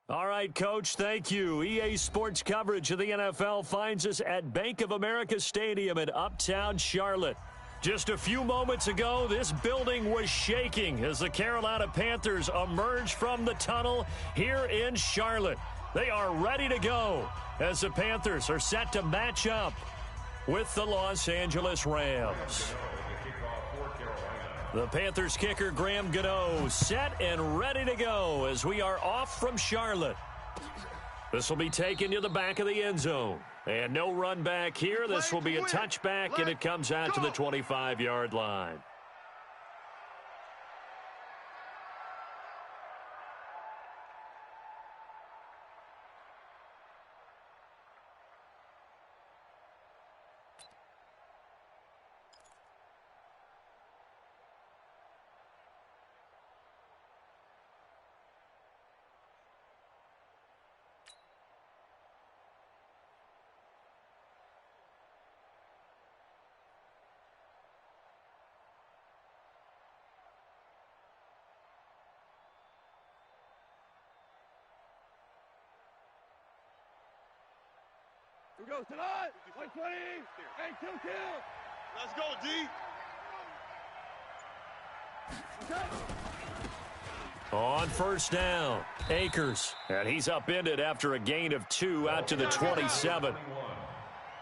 All right, Coach, thank you. EA Sports coverage of the NFL finds us at Bank of America Stadium in Uptown Charlotte. Just a few moments ago, this building was shaking as the Carolina Panthers emerged from the tunnel here in Charlotte. They are ready to go as the Panthers are set to match up with the Los Angeles Rams. The Panthers kicker, Graham Gano, set and ready to go as we are off from Charlotte. This will be taken to the back of the end zone. And no run back here. This will be a touchback, and it comes out to the 25-yard line. Here we go, tonight. 120. Hey, kill. Let's go, D. Okay. On first down, Akers. And he's upended after a gain of 2 out to the 27.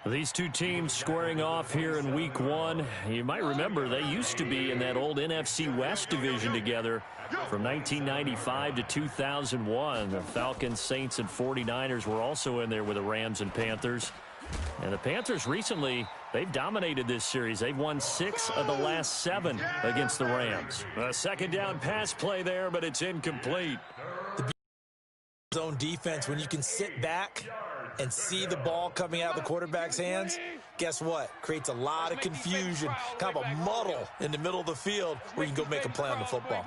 These two teams squaring off here in week 1. You might remember they used to be in that old NFC West division together from 1995 to 2001. The Falcons, Saints, and 49ers were also in there with the Rams and Panthers. And the Panthers recently, they've dominated this series. They've won 6 of the last 7 against the Rams. A second down pass play there, but it's incomplete. The zone defense, when you can sit back and see the ball coming out of the quarterback's hands, guess what? Creates a lot of confusion, kind of a muddle in the middle of the field where you can go make a play on the football.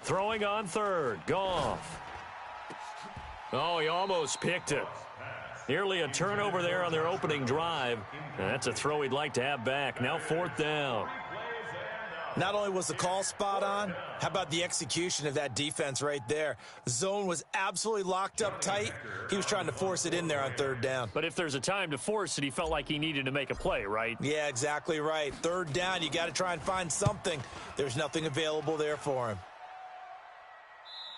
Throwing on third, Goff. Oh, he almost picked it. Nearly a turnover there on their opening drive. And that's a throw he'd like to have back. Now fourth down. Not only was the call spot on, how about the execution of that defense right there? Zone was absolutely locked up tight. He was trying to force it in there on third down. But if there's a time to force it, he felt like he needed to make a play, right? Yeah, exactly right. Third down, you got to try and find something. There's nothing available there for him.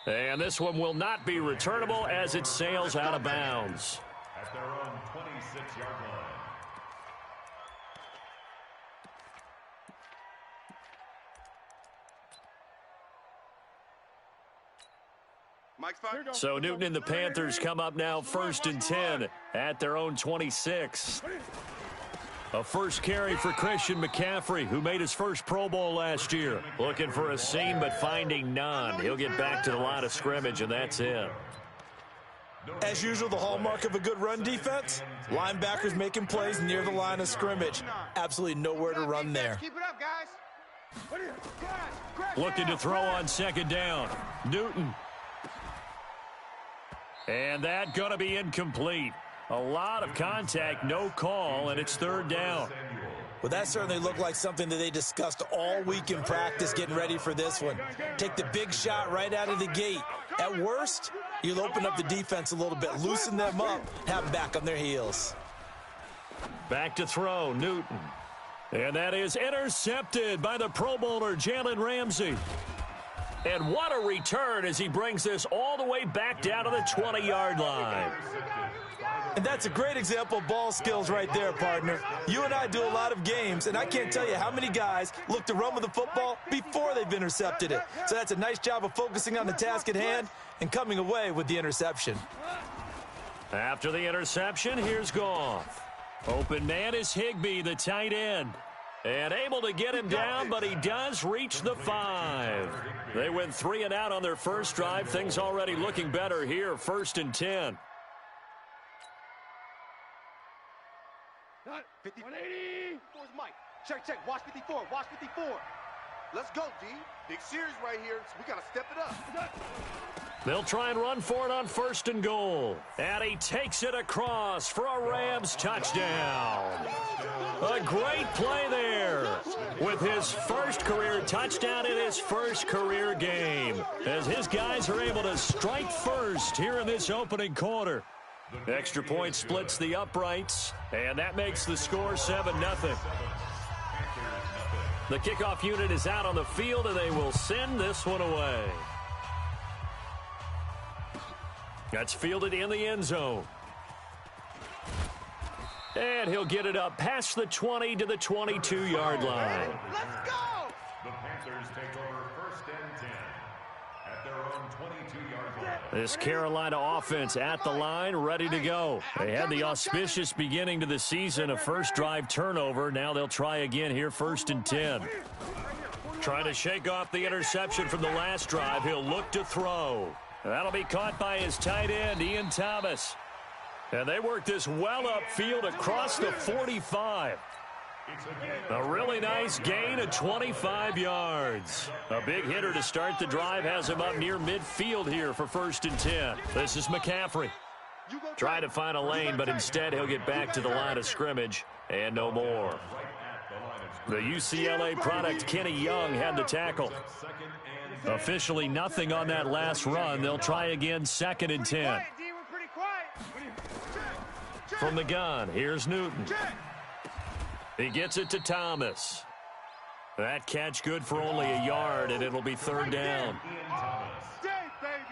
And this one will not be returnable as it sails out of bounds. At their own 26-yard line. So Newton and the Panthers come up now first and 10 at their own 26. A first carry for Christian McCaffrey, who made his first Pro Bowl last year. Looking for a seam, but finding none. He'll get back to the line of scrimmage, and that's it. As usual, the hallmark of a good run defense, linebackers making plays near the line of scrimmage. Absolutely nowhere to run there. Keep it up, guys. Looking to throw on second down. Newton. And that going to be incomplete. A lot of contact, no call, and it's third down. Well, that certainly looked like something that they discussed all week in practice getting ready for this one. Take the big shot right out of the gate. At worst, you'll open up the defense a little bit, loosen them up, have them back on their heels. Back to throw, Newton. And that is intercepted by the Pro Bowler, Jalen Ramsey. And what a return as he brings this all the way back down to the 20-yard line. And that's a great example of ball skills right there, partner. You and I do a lot of games, and I can't tell you how many guys look to run with the football before they've intercepted it. So that's a nice job of focusing on the task at hand and coming away with the interception. After the interception, here's Goff. Open man is Higbee, the tight end. And able to get him down, but he does reach the 5. They went 3 and out on their first drive. Things already looking better here, first and 10. 180. Where's Mike? Check. Watch 54. Let's go, D. Big series right here, so we got to step it up. They'll try and run for it on 1st and goal. And he takes it across for a Rams touchdown. A great play there with his first career touchdown in his first career game, as his guys are able to strike first here in this opening quarter. Extra point splits the uprights, and that makes the score 7-0. The kickoff unit is out on the field, and they will send this one away. That's fielded in the end zone. And he'll get it up past the 20 to the 22-yard line. Let's go! The Panthers take over 1st and 10 at their own 22-yard line. This Carolina offense at the line, ready to go. They had the auspicious beginning to the season, a first drive turnover. Now they'll try again here, 1st and 10. Trying to shake off the interception from the last drive. He'll look to throw. That'll be caught by his tight end, Ian Thomas. And they work this well upfield across the 45. A really nice gain of 25 yards. A big hitter to start the drive has him up near midfield here for 1st and 10. This is McCaffrey. Trying to find a lane, but instead he'll get back to the line of scrimmage and no more. The UCLA product, Kenny Young, had the tackle. Officially nothing on that last run. They'll try again, 2nd and 10. From the gun, here's Newton. He gets it to Thomas. That catch good for only a yard, and it'll be 3rd down.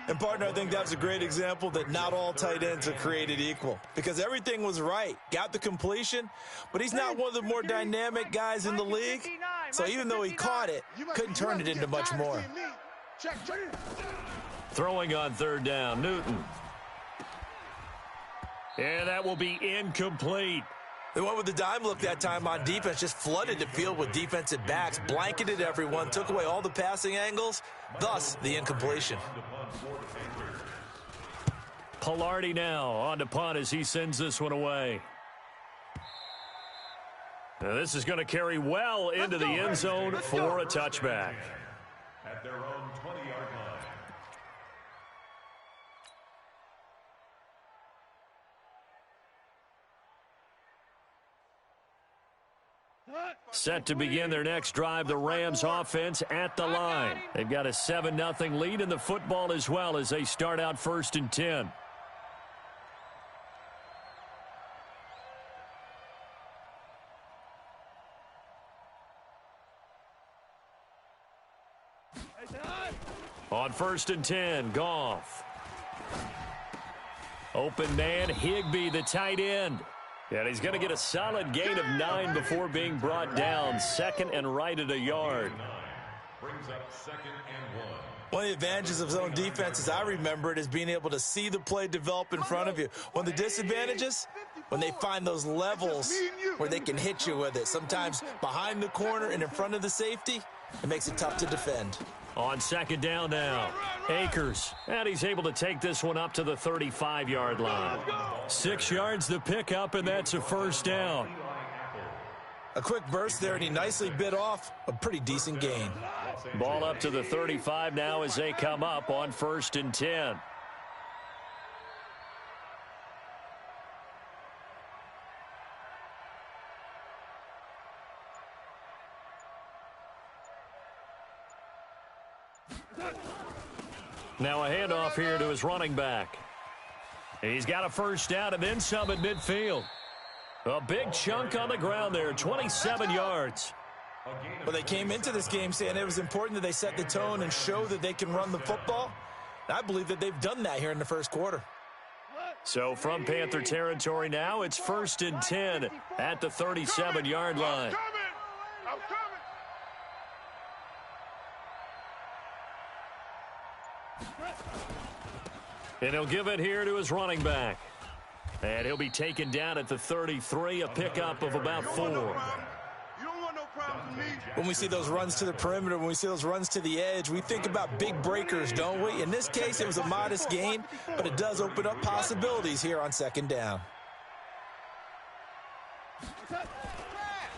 And, partner, I think that's a great example that not all tight ends are created equal, because everything was right. Got the completion, but he's not one of the more dynamic guys in the league. So even though he caught it, couldn't turn it into much more. Throwing on 3rd down, Newton. And that will be incomplete. They went with the dime look that time on defense, just flooded the field with defensive backs, blanketed everyone, took away all the passing angles, thus the incompletion. Pilardi now on to punt as he sends this one away. Now this is going to carry well into the end zone for a touchback. At their own 20-yard line. Set to begin their next drive, the Rams offense at the line. They've got a 7-0 lead in the football as well as they start out 1st and 10. On 1st and 10, Goff. Open man, Higbee, the tight end. And he's going to get a solid gain of 9 before being brought down. 2nd and right at a yard. Brings up 2nd and 1. One of the advantages of zone defense, as I remember it, is being able to see the play develop in front of you. One of the disadvantages, when they find those levels where they can hit you with it. Sometimes behind the corner and in front of the safety, it makes it tough to defend. On 2nd down now, Akers. And he's able to take this one up to the 35-yard line. 6 yards the pickup, and that's a 1st down. A quick burst there, and he nicely bit off a pretty decent gain. Ball up to the 35 now as they come up on 1st and 10. Now a handoff here to his running back. He's got a 1st down and then some at midfield. A big chunk on the ground there, 27 yards. Well, they came into this game saying it was important that they set the tone and show that they can run the football. I believe that they've done that here in the 1st quarter. So from Panther territory now, it's 1st and 10 at the 37-yard line. I'm coming. And he'll give it here to his running back. And he'll be taken down at the 33, a pickup of about 4. You don't want no problems with me. When we see those runs to the perimeter, when we see those runs to the edge, we think about big breakers, don't we? In this case, it was a modest gain, but it does open up possibilities here on 2nd down.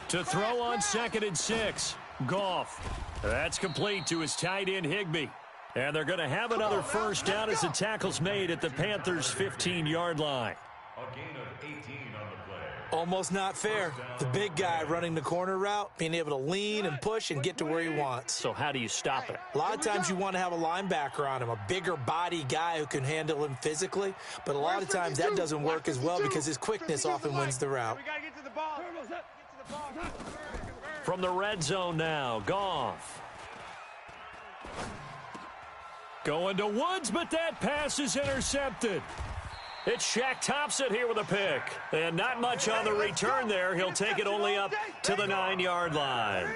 To throw on 2nd and 6. Goff. That's complete to his tight end, Higbee. And they're going to have another first down as the tackle's made at the Panthers' 15-yard line. A gain of 18 on the play. Almost not fair. The big guy running the corner route, being able to lean and push and get to where he wants. So how do you stop it? A lot of times you want to have a linebacker on him, a bigger body guy who can handle him physically. But a lot of times that doesn't work as well because his quickness often wins the route. We got to get to the ball. Get to the ball. From the red zone now, Goff. Going to Woods, but that pass is intercepted. It's Shaq Thompson here with a pick. And not much on the return there. He'll take it only up to the 9-yard line.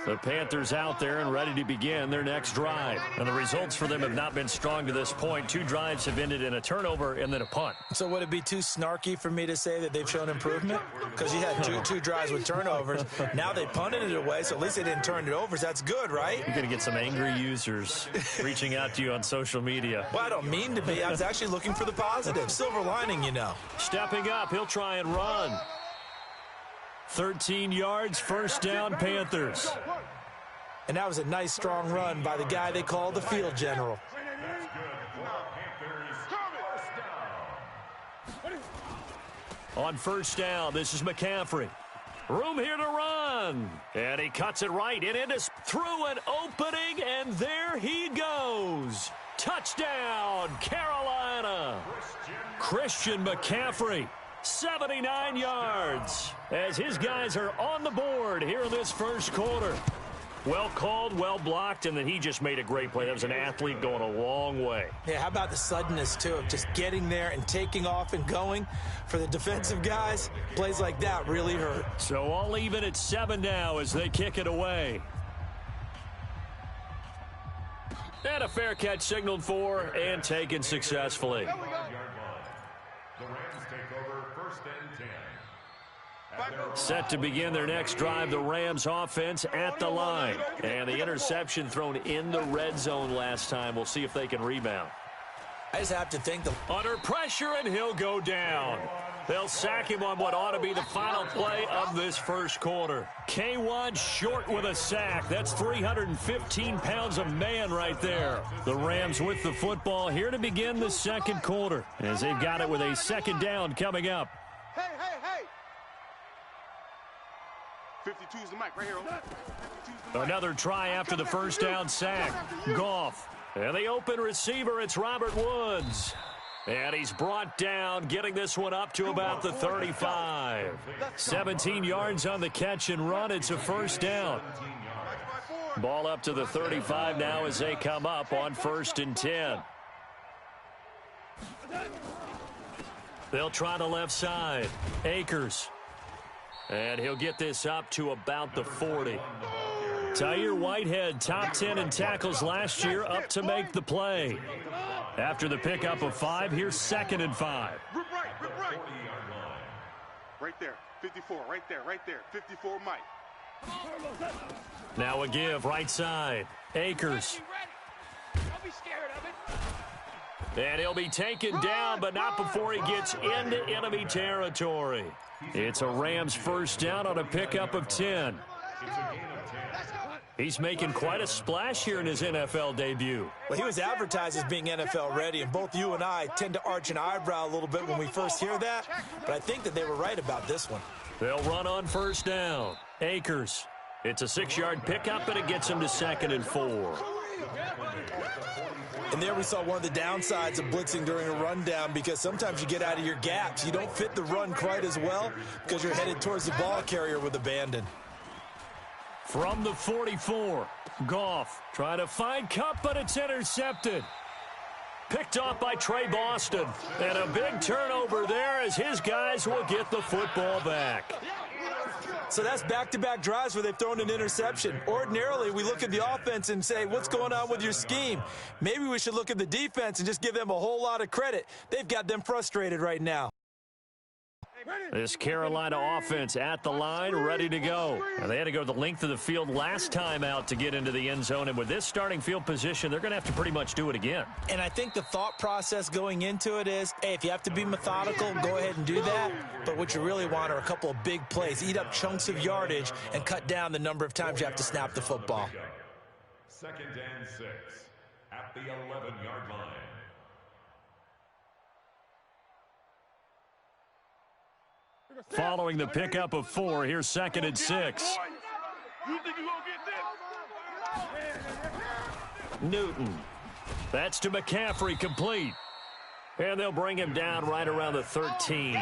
The Panthers out there and ready to begin their next drive. And the results for them have not been strong to this point. 2 drives have ended in a turnover and then a punt. So would it be too snarky for me to say that they've shown improvement? Because you had two drives with turnovers. Now they punted it away, so at least they didn't turn it over. So that's good, right? You're going to get some angry users reaching out to you on social media. Well, I don't mean to be. I was actually looking for the positive. Silver lining, you know. Stepping up, he'll try and run. 13 yards, first down, Panthers. And that was a nice, strong run by the guy they call the field general. That's good for Panthers. First down. On first down, this is McCaffrey. Room here to run. And he cuts it right. It is through an opening, and there he goes. Touchdown, Carolina. Christian McCaffrey. 79 yards as his guys are on the board here in this first quarter. Well called, well blocked, and then he just made a great play. That was an athlete going a long way. Yeah, how about the suddenness, too, of just getting there and taking off and going? For the defensive guys, plays like that really hurt. So all even at 7 now as they kick it away. And a fair catch signaled for and taken successfully. The Rams take over first and 10. Set to begin their next drive, the Rams offense at the line. And the interception thrown in the red zone last time. We'll see if they can rebound. I just have to think under pressure, and he'll go down. They'll sack him on what ought to be the final play of this first quarter. K1 short with a sack. That's 315 pounds of man right there. The Rams with the football here to begin the second quarter as they've got it with a second down coming up. Hey. 52's the mic right here. Another try after the first down sack. Goff. And the open receiver, it's Robert Woods. And he's brought down, getting this one up to about the 35. 17 yards on the catch and run. It's a first down. Ball up to the 35 now as they come up on first and 10. They'll try the left side. Akers. And he'll get this up to about the 40. Tyre Whitehead, top 10 in tackles last year, up to make the play. After the pickup of 5, here's second and 5. Rip right. Right there. 54, right there. 54, Mike. Now a give, right side. Akers. Don't be scared of it. And he'll be taken down, but not before he gets into enemy territory. It's a Rams first down on a pickup of 10. He's making quite a splash here in his NFL debut. Well, he was advertised as being NFL ready, and both you and I tend to arch an eyebrow a little bit when we first hear that, but I think that they were right about this one. They'll run on first down. Akers. It's a 6-yard pickup, and it gets him to second and 4. And there we saw one of the downsides of blitzing during a rundown, because sometimes you get out of your gaps. You don't fit the run quite as well because you're headed towards the ball carrier with abandon. From the 44, Goff trying to find Kupp, but it's intercepted. Picked off by Trey Boston. And a big turnover there as his guys will get the football back. So that's back-to-back drives where they've thrown an interception. Ordinarily, we look at the offense and say, what's going on with your scheme? Maybe we should look at the defense and just give them a whole lot of credit. They've got them frustrated right now. This Carolina offense at the line, ready to go. And they had to go the length of the field last time out to get into the end zone. And with this starting field position, they're going to have to pretty much do it again. And I think the thought process going into it is, hey, if you have to be methodical, go ahead and do that. But what you really want are a couple of big plays. Eat up chunks of yardage and cut down the number of times you have to snap the football. 2nd and 6 at the 11-yard line. Following the pickup of 4, here's 2nd and 6. Newton. That's to McCaffrey, complete. And they'll bring him down right around the 13.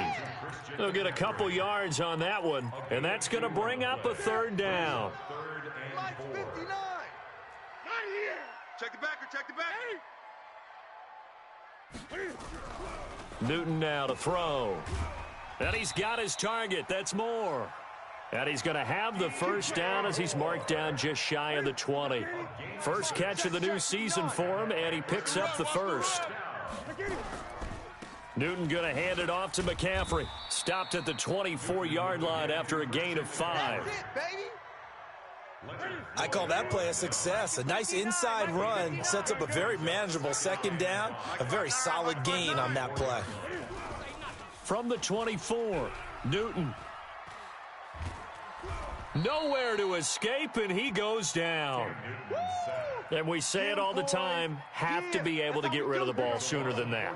They'll get a couple yards on that one, and that's going to bring up a 3rd down. Check the backer, check the backer. Newton now to throw. And he's got his target. That's Moore. And he's going to have the 1st down as he's marked down just shy of the 20. First catch of the new season for him, and he picks up the 1st. Newton going to hand it off to McCaffrey. Stopped at the 24-yard line after a gain of 5. I call that play a success. A nice inside run sets up a very manageable 2nd down. A very solid gain on that play. From the 24, Newton. Nowhere to escape, and he goes down. And we say it all the time, have to be able to get rid of the ball sooner than that.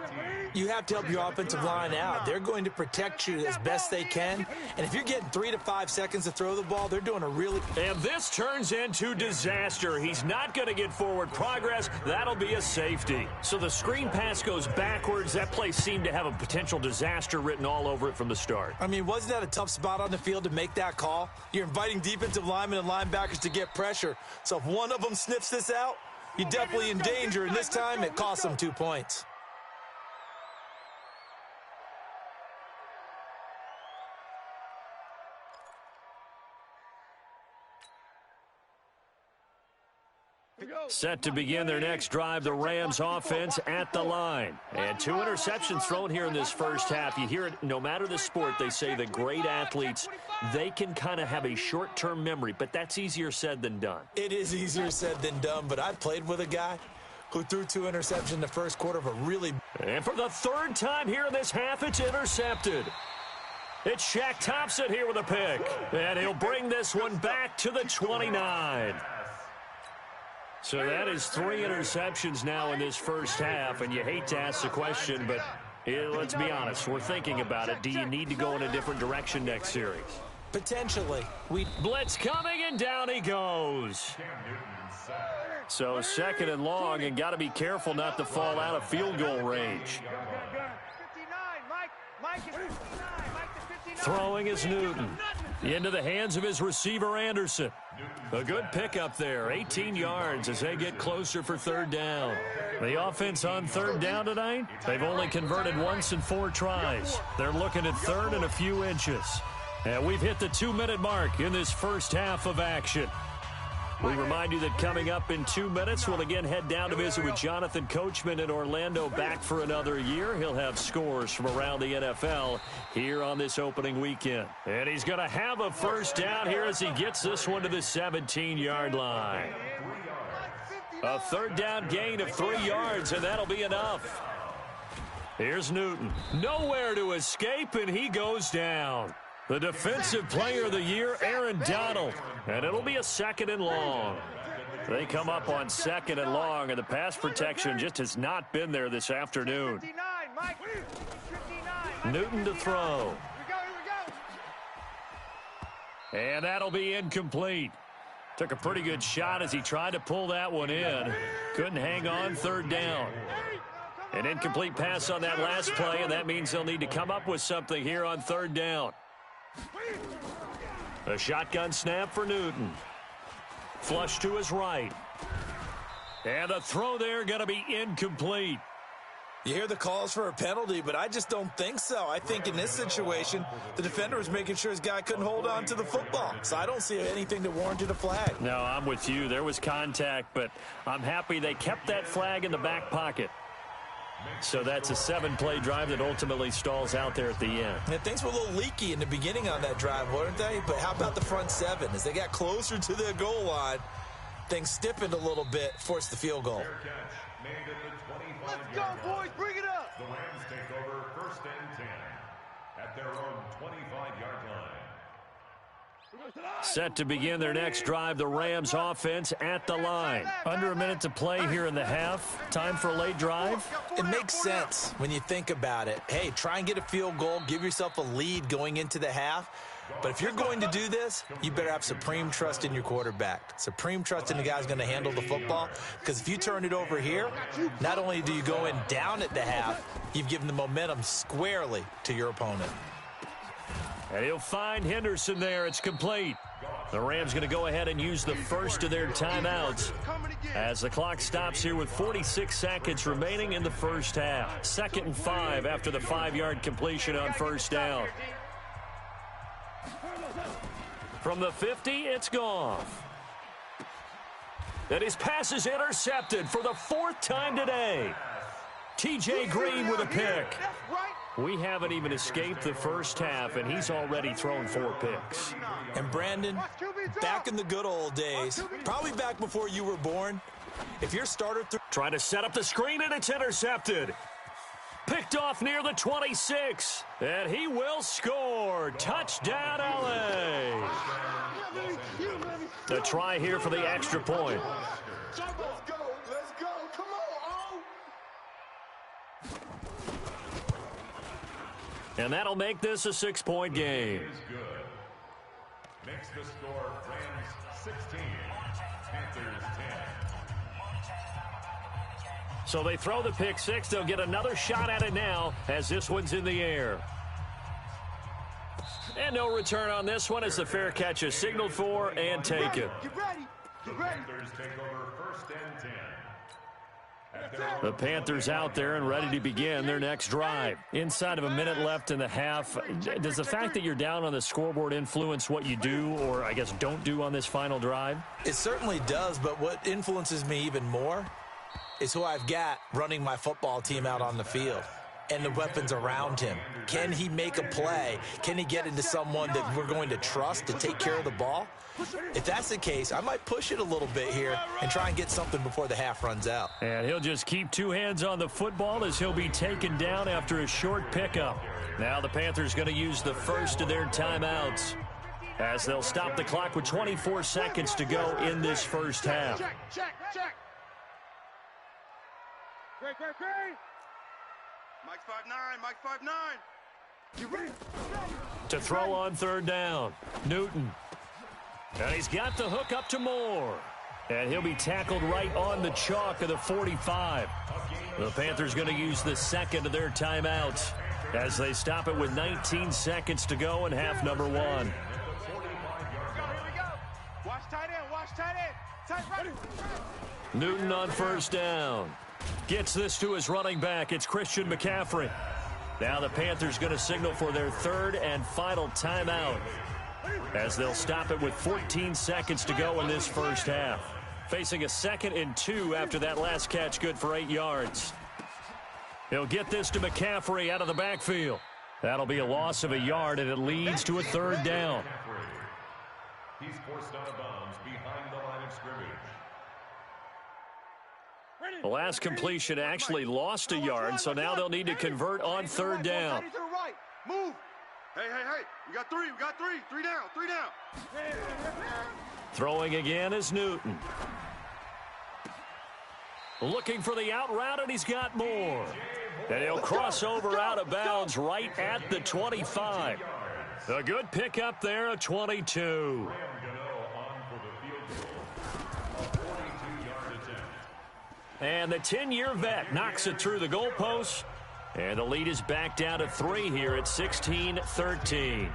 You have to help your offensive line out. They're going to protect you as best they can. And if you're getting 3 to 5 seconds to throw the ball, they're doing a really... And this turns into disaster. He's not going to get forward progress. That'll be a safety. So the screen pass goes backwards. That play seemed to have a potential disaster written all over it from the start. I mean, wasn't that a tough spot on the field to make that call? You're inviting defensive linemen and linebackers to get pressure. So if one of them sniffs this out, you're definitely in danger, and this time it cost them 2 points. Set to begin their next drive, the Rams offense at the line. And 2 interceptions thrown here in this first half. You hear it, no matter the sport, they say the great athletes, they can kind of have a short-term memory, but that's easier said than done. It is easier said than done, but I played with a guy who threw 2 interceptions in the first quarter of a really... And for the 3rd time here in this half, it's intercepted. It's Shaq Thompson here with a pick. And he'll bring this one back to the 29. So that is 3 interceptions now in this first half, and you hate to ask the question, but let's be honest, we're thinking about it. Do you need to go in a different direction next series? Potentially. Blitz coming, and down he goes. So 2nd and long, and got to be careful not to fall out of field goal range. Throwing is Newton. Into the hands of his receiver, Anderson. A good pickup there, 18 yards as they get closer for 3rd down. The offense on 3rd down tonight, they've only converted once in 4 tries. They're looking at 3rd and a few inches. And we've hit the 2-minute mark in this first half of action. We remind you that coming up in 2 minutes, we'll again head down to visit with Jonathan Coachman in Orlando, back for another year. He'll have scores from around the NFL here on this opening weekend. And he's going to have a 1st down here as he gets this one to the 17-yard line. A 3rd down gain of 3 yards, and that'll be enough. Here's Newton. Nowhere to escape, and he goes down. The defensive player of the year, Aaron Donald. And it'll be a 2nd and long. They come up on 2nd and long, and the pass protection just has not been there this afternoon. Newton to throw. And that'll be incomplete. Took a pretty good shot as he tried to pull that one in. Couldn't hang on, 3rd down. An incomplete pass on that last play, and that means they'll need to come up with something here on 3rd down. A shotgun snap for Newton. Flush to his right. And the throw there going to be incomplete. You hear the calls for a penalty, but I just don't think so. I think in this situation, the defender was making sure his guy couldn't hold on to the football. So I don't see anything that warranted a flag. No, I'm with you. There was contact, but I'm happy they kept that flag in the back pocket. So that's a 7-play drive that ultimately stalls out there at the end. And things were a little leaky in the beginning on that drive, weren't they? But how about the front 7? As they got closer to their goal line, things stiffened a little bit, forced the field goal. Let's go, boys. Bring it up. The Rams take over 1st and 10 at their own 25-yard line. Set to begin their next drive, the Rams offense at the line. Under a minute to play here in the half. Time for a late drive. It makes sense when you think about it. Hey, try and get a field goal, give yourself a lead going into the half. But if you're going to do this, you better have supreme trust in your quarterback. Supreme trust in the guy who's going to handle the football. Because if you turn it over here, not only do you go in down at the half, you've given the momentum squarely to your opponent. And he'll find Henderson there. It's complete. The Rams going to go ahead and use the first of their timeouts as the clock stops here with 46 seconds remaining in the first half. 2nd and 5 after the 5-yard completion on first down. From the 50, it's Goff. And his pass is intercepted for the 4th time today. T.J. Green with a pick. We haven't even escaped the first half, and he's already thrown 4 picks. And Brandon, back in the good old days, probably back before you were born, if your starter... Trying to set up the screen, and it's intercepted. Picked off near the 26, and he will score. Touchdown, L.A. The try here for the extra point. Let's go. Come on, And that'll make this a 6-point game. Is good. Makes the score Rams 16, Panthers 10. So they throw the pick 6. They'll get another shot at it now as this one's in the air. And no return on this one as the fair catch is signaled for and taken. Get ready. The Panthers take over 1st and 10. The Panthers out there and ready to begin their next drive. Inside of a minute left in the half, does the fact that you're down on the scoreboard influence what you do or, I guess, don't do on this final drive? It certainly does, but what influences me even more is who I've got running my football team out on the field and the weapons around him. Can he make a play? Can he get into someone that we're going to trust to take care of the ball? If that's the case, I might push it a little bit here and try and get something before the half runs out. And he'll just keep 2 hands on the football as he'll be taken down after a short pickup. Now the Panthers going to use the first of their timeouts as they'll stop the clock with 24 seconds to go in this first half. Check. Great. Mike 5'9". You ready? To throw on 3rd down, Newton. And he's got the hook up to Moore. And he'll be tackled right on the chalk of the 45. The Panthers going to use the 2nd of their timeouts as they stop it with 19 seconds to go in half number 1. Here we go. Watch tight end. Tight right. Newton on 1st down. Gets this to his running back. It's Christian McCaffrey. Now the Panthers going to signal for their 3rd and final timeout as they'll stop it with 14 seconds to go in this first half. Facing a 2nd and 2 after that last catch, good for 8 yards. He'll get this to McCaffrey out of the backfield. That'll be a loss of a yard, and it leads to a 3rd down. He's forced out of bounds behind the line of scrimmage. The last completion actually lost a yard, so now they'll need to convert on 3rd down. Move. Hey. We got 3. 3 down. Throwing again is Newton. Looking for the out route, and he's got more. And he'll cross over out of bounds right at the 25. A good pickup there of 22. And the 10-year vet knocks it through the goalpost. And the lead is back down to 3 here at 16-13.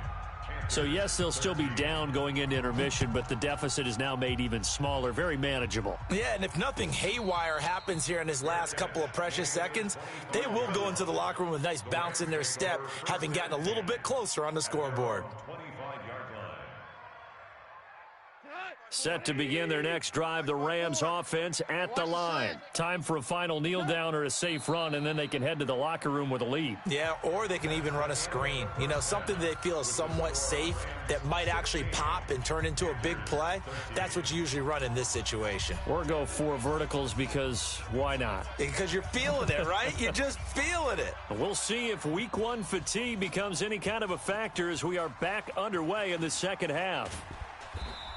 So, yes, they'll still be down going into intermission, but the deficit is now made even smaller, very manageable. Yeah, and if nothing haywire happens here in his last couple of precious seconds, they will go into the locker room with a nice bounce in their step, having gotten a little bit closer on the scoreboard. 25-yard line. Set to begin their next drive, the Rams offense at the line. Time for a final kneel down or a safe run, and then they can head to the locker room with a lead. Yeah, or they can even run a screen. You know, something they feel is somewhat safe that might actually pop and turn into a big play. That's what you usually run in this situation. Or go 4 verticals because why not? Because you're feeling it, right? You're just feeling it. We'll see if week 1 fatigue becomes any kind of a factor as we are back underway in the second half.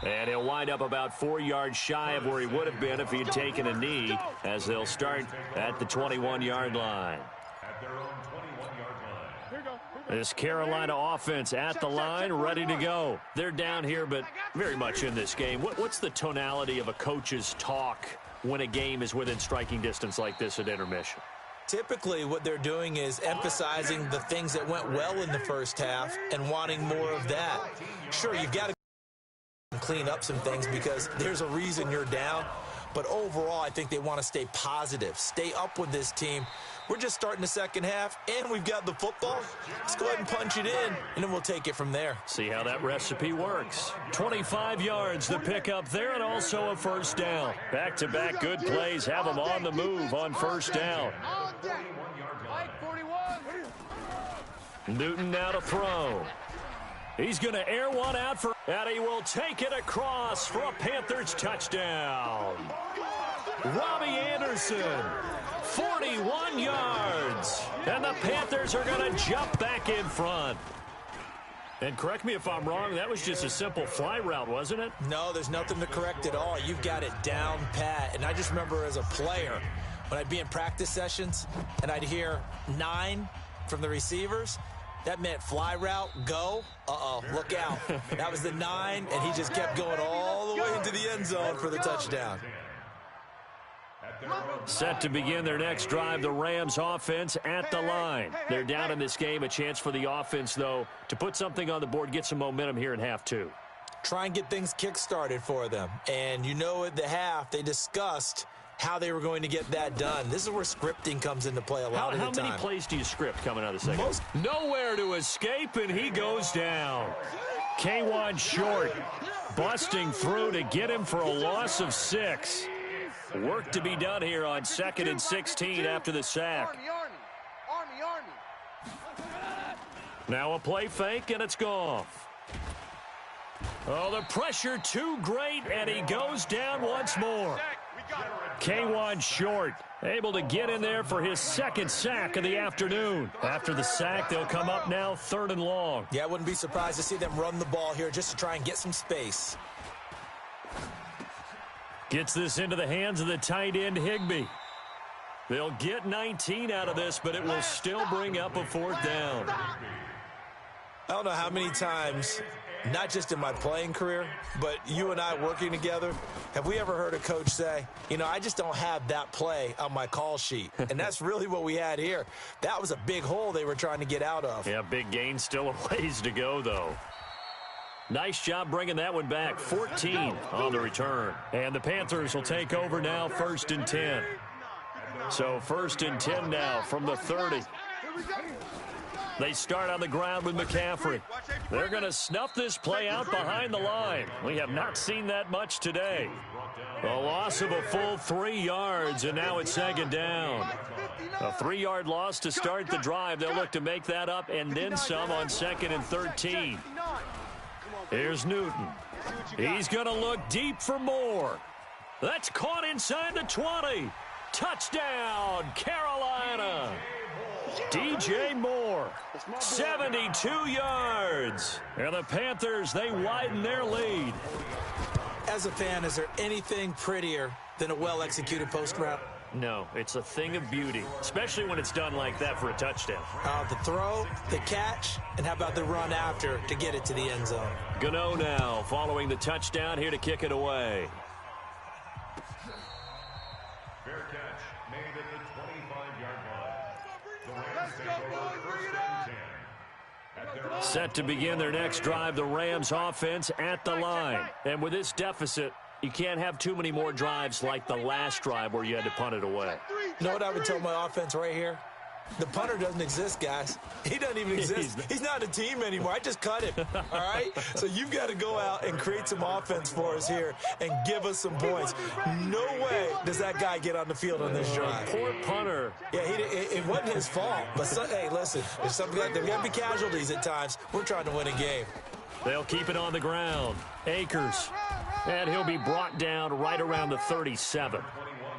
And he'll wind up about 4 yards shy of where he would have been if he had taken a knee, as they'll start at the 21-yard line. At their own 21-yard line. This Carolina offense at the line, ready to go. They're down here, but very much in this game. What's the tonality of a coach's talk when a game is within striking distance like this at intermission? Typically, what they're doing is emphasizing the things that went well in the first half and wanting more of that. Sure, you've got to clean up some things because there's a reason you're down. But overall, I think they want to stay positive, stay up with this team. We're just starting the second half, and we've got the football. Let's go ahead and punch it in, and then we'll take it from there. See how that recipe works. 25 yards the pickup there, and also a first down. Back-to-back good plays have them on the move on first down. Newton now to throw. He's going to air one out for, and he will take it across for a Panthers touchdown. Robbie Anderson, 41 yards. And the Panthers are going to jump back in front. And correct me if I'm wrong, that was just a simple fly route, wasn't it? No, there's nothing to correct at all. You've got it down pat. And I just remember as a player, when I'd be in practice sessions and I'd hear 9 from the receivers, that meant fly route, go. Uh-oh, look out. That was the 9, and he just kept going all the way into the end zone for the touchdown. Set to begin their next drive, the Rams offense at the line. They're down in this game. A chance for the offense, though, to put something on the board, get some momentum here in half 2. Try and get things kick-started for them. And you know at the half, they discussed how they were going to get that done. This is where scripting comes into play a lot of the time. How many plays do you script coming out of the second? Nowhere to escape, and he goes down. K1 short, busting through to get him for a loss of 6. Work to be done here on 2nd and 16 after the sack. Now a play fake, and it's Goff. Oh, the pressure too great, and he goes down once more. K1 short, able to get in there for his 2nd sack of the afternoon. After the sack, they'll come up now 3rd and long. Yeah, I wouldn't be surprised to see them run the ball here just to try and get some space. Gets this into the hands of the tight end, Higbee. They'll get 19 out of this, but it will still bring up a 4th down. I don't know how many times, not just in my playing career, but you and I working together, have we ever heard a coach say, you know, I just don't have that play on my call sheet. And that's really what we had here. That was a big hole they were trying to get out of. Yeah, big gain, still a ways to go, though. Nice job bringing that one back. 14 on the return. And the Panthers will take over now, 1st and 10. So 1st and 10 now from the 30. They start on the ground with McCaffrey. They're going to snuff this play out behind the line. We have not seen that much today. A loss of a full 3 yards, and now it's 2nd down. A 3-yard loss to start the drive. They'll look to make that up and then some on 2nd and 13. Here's Newton. He's going to look deep for more. That's caught inside the 20. Touchdown, Carolina. DJ Moore, 72 yards. And the Panthers, they widen their lead. As a fan, is there anything prettier than a well-executed post route? No, it's a thing of beauty, especially when it's done like that for a touchdown. The throw, the catch, and how about the run after to get it to the end zone? Gano now following the touchdown here to kick it away. Fair catch made at the 25-yard line. The Rams take over 1st and 10. Set to begin their next drive, the Rams offense at the line. And with this deficit, you can't have too many more drives like the last drive where you had to punt it away. You know what I would tell my offense right here? The punter doesn't exist, guys. He doesn't even exist. He's not a team anymore. I just cut him, all right? So you've got to go out and create some offense for us here and give us some points. No way does that guy get on the field on this drive. Poor punter. Yeah, it wasn't his fault. But, hey, listen, there's got to be casualties at times. We're trying to win a game. They'll keep it on the ground. Akers. And he'll be brought down right around the 37.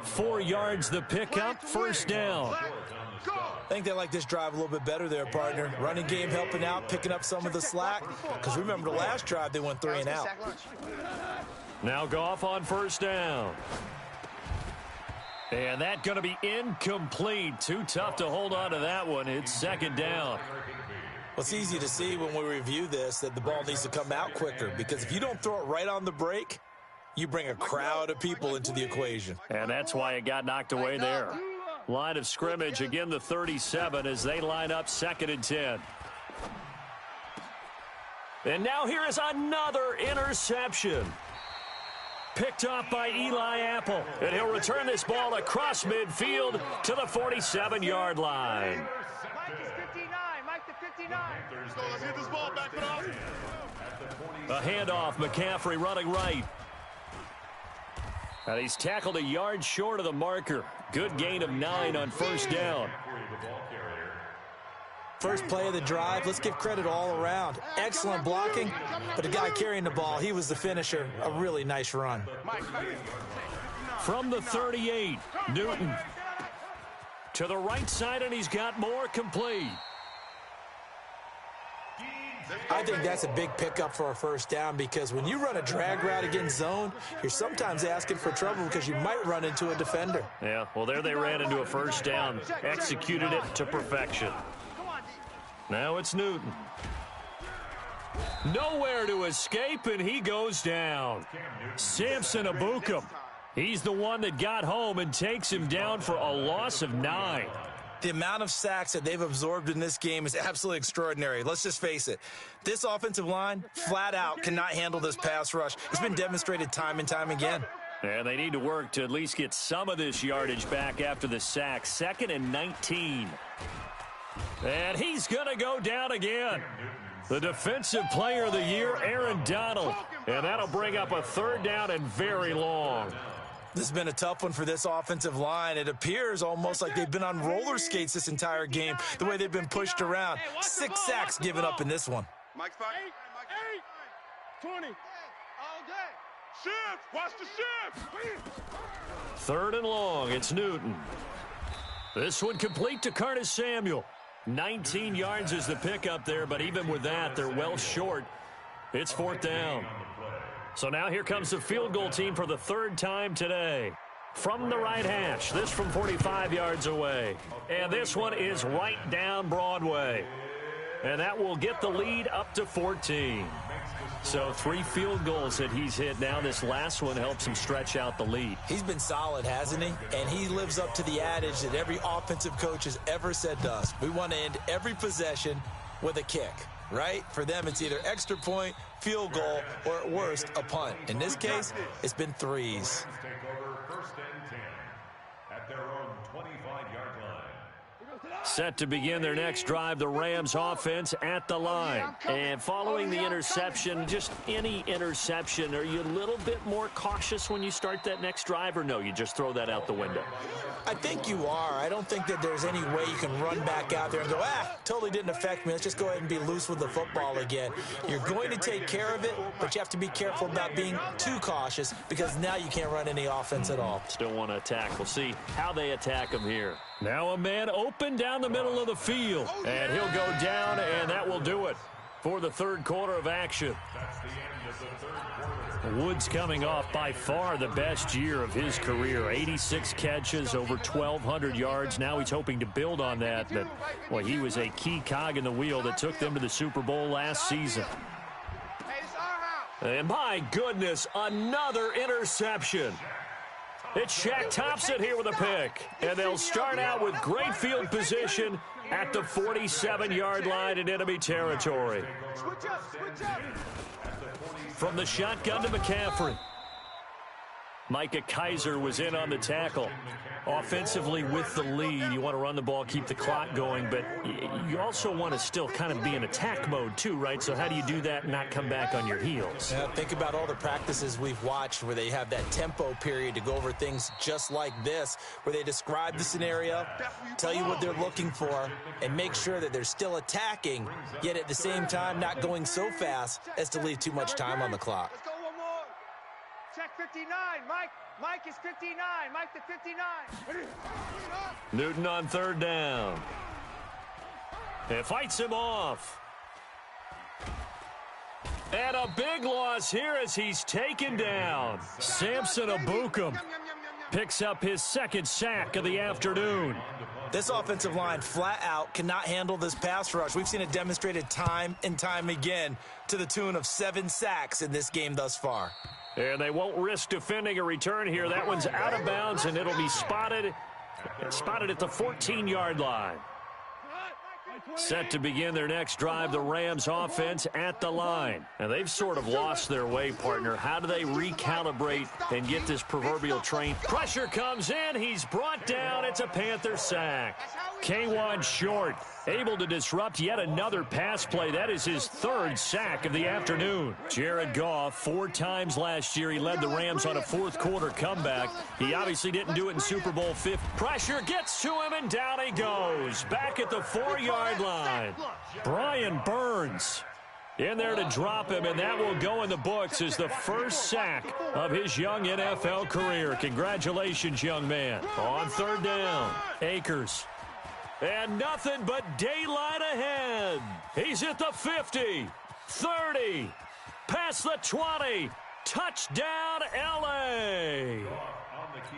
4 yards the pickup, first down. I think they like this drive a little bit better there, partner. Running game helping out, picking up some of the slack. Because remember the last drive, they went 3 and out. Now Goff on first down. And that's going to be incomplete. Too tough to hold on to that one. It's second down. Well, it's easy to see when we review this that the ball needs to come out quicker. Because if you don't throw it right on the break, you bring a crowd of people into the equation. And that's why it got knocked away there. Line of scrimmage, again the 37 as they line up 2nd and 10. And now here is another interception. Picked off by Eli Apple. And he'll return this ball across midfield to the 47-yard line. Mike is 59. Mike to 59. Let's get this ball back off. A handoff, McCaffrey running right. And he's tackled a yard short of the marker. Good gain of 9 on first down. First play of the drive, let's give credit all around. Excellent blocking, but the guy carrying the ball, he was the finisher. A really nice run. From the 38, Newton. To the right side, and he's got more, complete. I think that's a big pickup for a first down because when you run a drag route against zone, you're sometimes asking for trouble because you might run into a defender. Yeah, well, there they ran into a first down. Executed it to perfection. Now it's Newton. Nowhere to escape, and he goes down. Samson Abukum. He's the one that got home and takes him down for a loss of 9. The amount of sacks that they've absorbed in this game is absolutely extraordinary. Let's just face it. This offensive line, flat out, cannot handle this pass rush. It's been demonstrated time and time again. And they need to work to at least get some of this yardage back after the sack. 2nd and 19. And he's going to go down again. The Defensive Player of the Year, Aaron Donald. And that'll bring up a 3rd down and very long. This has been a tough one for this offensive line. It appears almost like they've been on roller skates this entire game, the way they've been pushed around. 6 sacks given up in this one. Mike's fine. 8, 20. All day. Shift. Watch the shift. 3rd and long. It's Newton. This one complete to Curtis Samuel. 19 yards is the pickup there, but even with that, they're well short. It's 4th down. So now here comes the field goal team for the 3rd time today. From the right hash, this from 45 yards away. And this one is right down Broadway. And that will get the lead up to 14. So 3 field goals that he's hit now. This last one helps him stretch out the lead. He's been solid, hasn't he? And he lives up to the adage that every offensive coach has ever said to us. We want to end every possession with a kick, right? For them, it's either extra point, field goal, or at worst, a punt. In this case, it's been 3s. Take over 1st and 10 at their own 25-yard line. Set to begin their next drive, the Rams offense at the line. And following the interception, just any interception, are you a little bit more cautious when you start that next drive, or no, you just throw that out the window? I think you are. I don't think that there's any way you can run back out there and go, totally didn't affect me. Let's just go ahead and be loose with the football again. You're going to take care of it, but you have to be careful about being too cautious because now you can't run any offense at all. Still want to attack. We'll see how they attack him here. Now a man open down the middle of the field, and he'll go down, and that will do it for the 3rd quarter of action. That's the end of the 3rd quarter. Woods coming off by far the best year of his career. 86 catches, over 1,200 yards. Now he's hoping to build on that. But, well, he was a key cog in the wheel that took them to the Super Bowl last season. And my goodness, another interception. It's Shaq Thompson here with a pick. And they'll start out with great field position at the 47-yard line in enemy territory. Switch up. From the shotgun to McCaffrey. Micah Kiser was in on the tackle. Offensively with the lead, you want to run the ball, keep the clock going, but you also want to still kind of be in attack mode too, right? So how do you do that and not come back on your heels? Yeah, think about all the practices we've watched where they have that tempo period to go over things just like this, where they describe the scenario, tell you what they're looking for, and make sure that they're still attacking, yet at the same time not going so fast as to leave too much time on the clock. Let's go one more. Check 59, Mike. Mike is 59. Mike to 59. Newton on third down. It fights him off. And a big loss here as he's taken down. Samson Abukum picks up his second sack of the afternoon. This offensive line flat out cannot handle this pass rush. We've seen it demonstrated time and time again to the tune of 7 sacks in this game thus far. And they won't risk defending a return here. That one's out of bounds, and it'll be spotted at the 14-yard line. Set to begin their next drive, the Rams offense at the line. And they've sort of lost their way, partner. How do they recalibrate and get this proverbial train? Pressure comes in. He's brought down. It's a Panther sack. K1 Short able to disrupt yet another pass play. That is his 3rd sack of the afternoon. Jared Goff, 4 times last year, he led the Rams on a fourth-quarter comeback. He obviously didn't do it in Super Bowl 50. Pressure gets to him, and down he goes. Back at the 4-yard line. Brian Burns in there to drop him, and that will go in the books as the first sack of his young NFL career. Congratulations, young man. On third down, Akers. And nothing but daylight ahead. He's at the 50, 30, past the 20. Touchdown, L.A.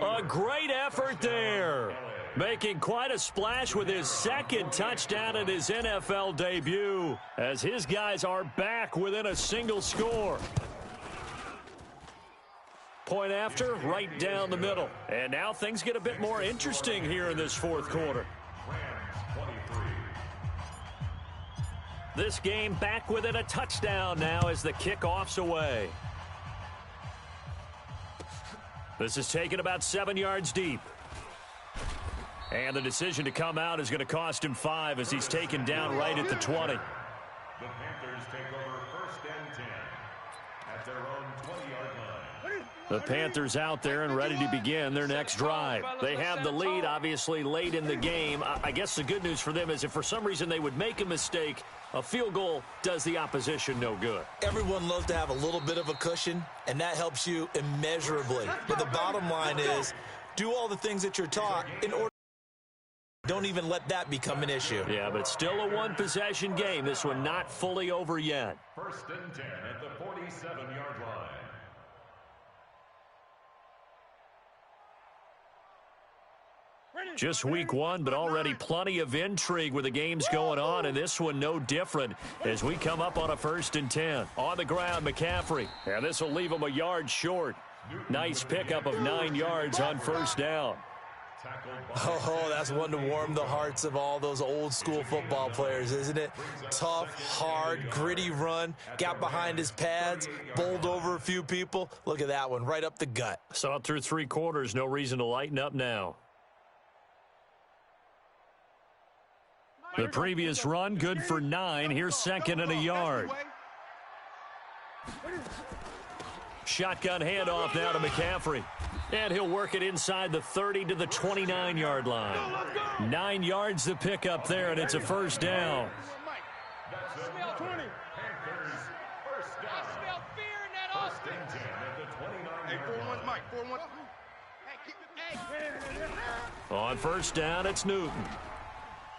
A great effort there. Making quite a splash with his 2nd touchdown in his NFL debut as his guys are back within a single score. Point after, right down the middle. And now things get a bit more interesting here in this fourth quarter. This game back within a touchdown now as the kickoff's away. This is taken about 7 yards deep. And the decision to come out is going to cost him 5 as he's taken down right at the 20. The Panthers take over 1st and 10 at their own 20-yard line. The Panthers out there and ready to begin their next drive. They have the lead, obviously, late in the game. I guess the good news for them is if for some reason they would make a mistake, a field goal does the opposition no good. Everyone loves to have a little bit of a cushion, and that helps you immeasurably. But the bottom line is, do all the things that you're taught in order. Don't even let that become an issue. Yeah, but still a one-possession game. This one not fully over yet. 1st and 10 at the 47-yard line. Just week 1, but already plenty of intrigue with the games going on, and this one no different as we come up on a 1st and 10. On the ground, McCaffrey, and this will leave him a yard short. Nice pickup of 9 yards on 1st down. Oh, that's one to warm the hearts of all those old-school football players, isn't it? Tough, hard, gritty run, got behind his pads, bowled over a few people. Look at that one, right up the gut. Saw it through 3 quarters, no reason to lighten up now. The previous run, good for 9. Here's 2nd and a yard. Shotgun handoff now to McCaffrey. And he'll work it inside the 30 to the 29-yard line. 9 yards to pick up there, and it's a 1st down. On 1st down, it's Newton.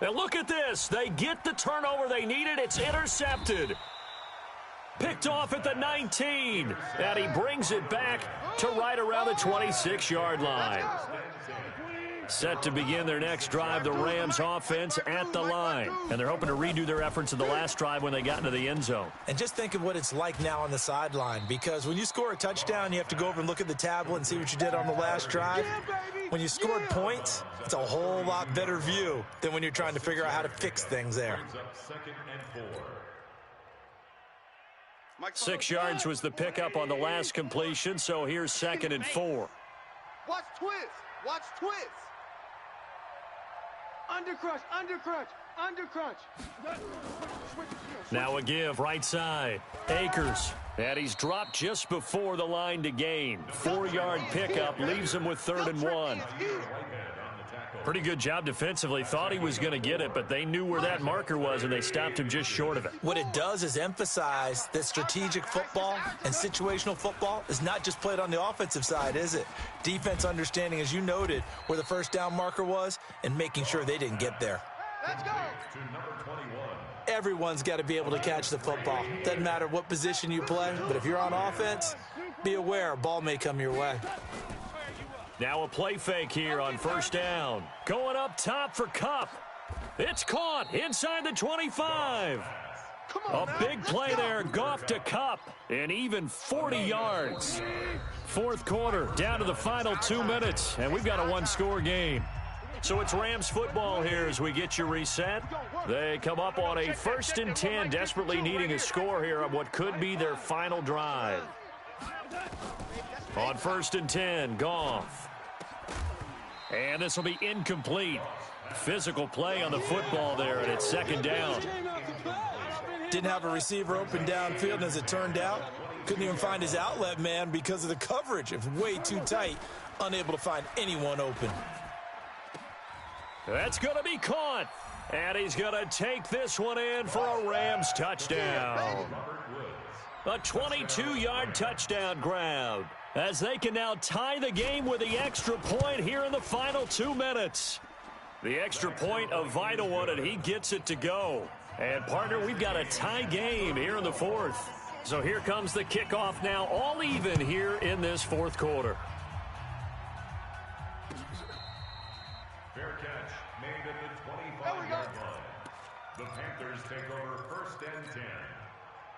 And look at this. They get the turnover they needed. It's intercepted. Picked off at the 19. And he brings it back to right around the 26-yard line. Set to begin their next drive, the Rams offense at the line. And they're hoping to redo their efforts of the last drive when they got into the end zone. And just think of what it's like now on the sideline, because when you score a touchdown, you have to go over and look at the tablet and see what you did on the last drive. When you scored points, it's a whole lot better view than when you're trying to figure out how to fix things there. 6 yards was the pickup on the last completion, so here's 2nd and 4. Watch twist. Watch twist. Under crunch, under crunch, under crunch. Now a give right side. Akers. And he's dropped just before the line to gain. 4-yard pickup leaves him with 3rd and 1. Pretty good job defensively. Thought he was going to get it, but they knew where that marker was, and they stopped him just short of it. What it does is emphasize that strategic football and situational football is not just played on the offensive side, is it? Defense understanding, as you noted, where the first down marker was and making sure they didn't get there. Let's go. Everyone's got to be able to catch the football. Doesn't matter what position you play, but if you're on offense, be aware a ball may come your way. Now a play fake here on 1st down. Going up top for Kupp. It's caught inside the 25. A big play there. Goff to Kupp. And even 40 yards. 4th quarter, down to the final 2 minutes. And we've got a 1-score game. So it's Rams football here as we get you reset. They come up on a 1st and 10, desperately needing a score here on what could be their final drive. On 1st and 10, Goff. And this will be incomplete. Physical play on the football there, and it's 2nd down. Didn't have a receiver open downfield, and as it turned out, couldn't even find his outlet man because of the coverage. It's way too tight, unable to find anyone open. That's going to be caught. And he's going to take this one in for a Rams touchdown. A 22-yard touchdown grab, as they can now tie the game with the extra point here in the final 2 minutes. The extra point, a vital one, and he gets it to go. And, partner, we've got a tie game here in the 4th. So here comes the kickoff now, all even here in this 4th quarter. Fair catch made at the 25-yard line. The Panthers take over 1st and 10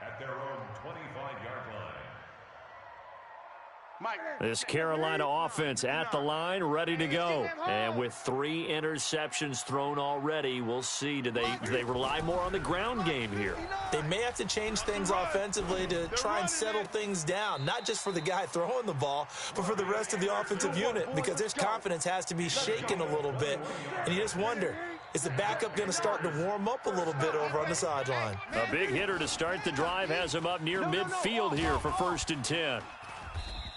at their own 25-yard line. Mike. This Carolina offense at the line, ready to go. And with 3 interceptions thrown already, we'll see. Do they rely more on the ground game here? They may have to change things offensively to try and settle things down, not just for the guy throwing the ball, but for the rest of the offensive unit, because their confidence has to be shaken a little bit. And you just wonder, is the backup going to start to warm up a little bit over on the sideline? A big hitter to start the drive has him up near midfield here for 1st and 10.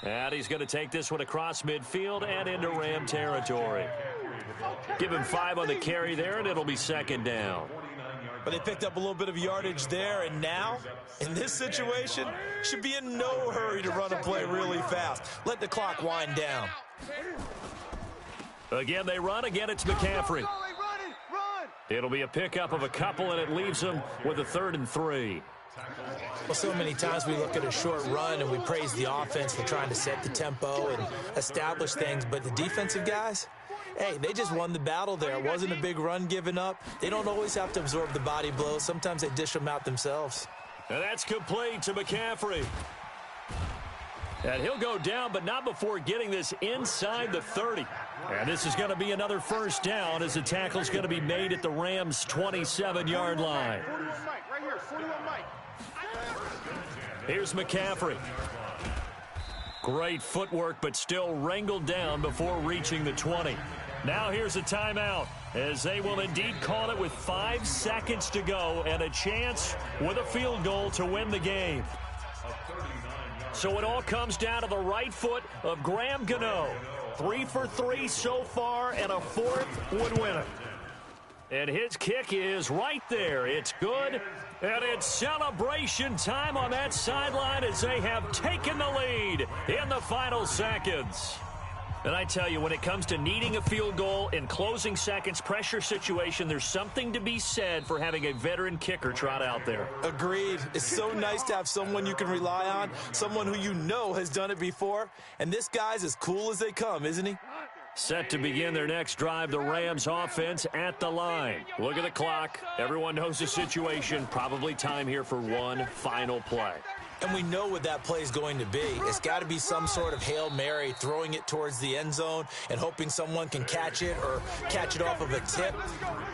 And he's going to take this one across midfield and into Ram territory. Give him 5 on the carry there, and it'll be 2nd down. But they picked up a little bit of yardage there, and now, in this situation, should be in no hurry to run a play really fast. Let the clock wind down. Again, they run. Again, it's McCaffrey. Run! It'll be a pickup of a couple, and it leaves them with a 3rd and 3. Well, so many times we look at a short run and we praise the offense for trying to set the tempo and establish things, but the defensive guys, hey, they just won the battle there. It wasn't a big run given up. They don't always have to absorb the body blows. Sometimes they dish them out themselves. And that's complete to McCaffrey. And he'll go down, but not before getting this inside the 30. And this is going to be another 1st down as the tackle's going to be made at the Rams' 27-yard line. 41 Mike, right here, 41 Mike. Here's McCaffrey. Great footwork, but still wrangled down before reaching the 20. Now here's a timeout, as they will indeed call it with 5 seconds to go and a chance with a field goal to win the game. So it all comes down to the right foot of Graham Gano. 3 for 3 so far, and a 4th would win it. And his kick is right there. It's good, and it's celebration time on that sideline as they have taken the lead in the final seconds. And I tell you, when it comes to needing a field goal in closing seconds, pressure situation, there's something to be said for having a veteran kicker trot out there. Agreed. It's so nice to have someone you can rely on, someone who you know has done it before. And this guy's as cool as they come, isn't he? Set to begin their next drive, the Rams offense at the line. Look at the clock. Everyone knows the situation. Probably time here for one final play. And we know what that play is going to be. It's got to be some sort of Hail Mary, throwing it towards the end zone and hoping someone can catch it or catch it off of a tip.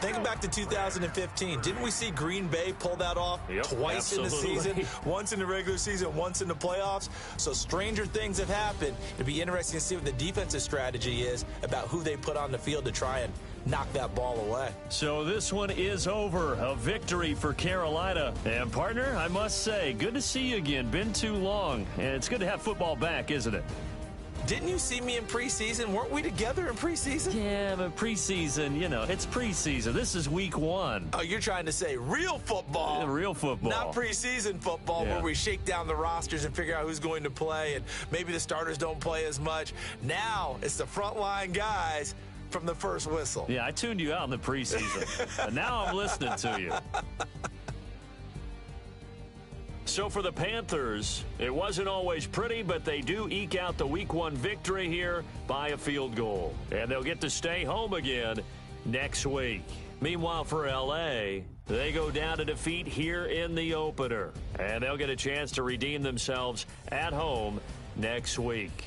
Think back to 2015. Didn't we see Green Bay pull that off twice in the season? Once in the regular season, once in the playoffs. So stranger things have happened. It'll be interesting to see what the defensive strategy is about who they put on the field to try and knock that ball away. So this one is over. A victory for Carolina. And, partner, I must say, good to see you again. Been too long. And it's good to have football back, isn't it? Didn't you see me in preseason? Weren't we together in preseason? Yeah, but preseason, you know, it's preseason. This is week 1. Oh, you're trying to say real football. Yeah, real football. Not preseason football where we shake down the rosters and figure out who's going to play, and maybe the starters don't play as much. Now it's the frontline guys from the first whistle. Yeah, I tuned you out in the preseason. But now I'm listening to you. So for the Panthers, it wasn't always pretty, but they do eke out the Week 1 victory here by a field goal. And they'll get to stay home again next week. Meanwhile, for L.A., they go down to defeat here in the opener. And they'll get a chance to redeem themselves at home next week.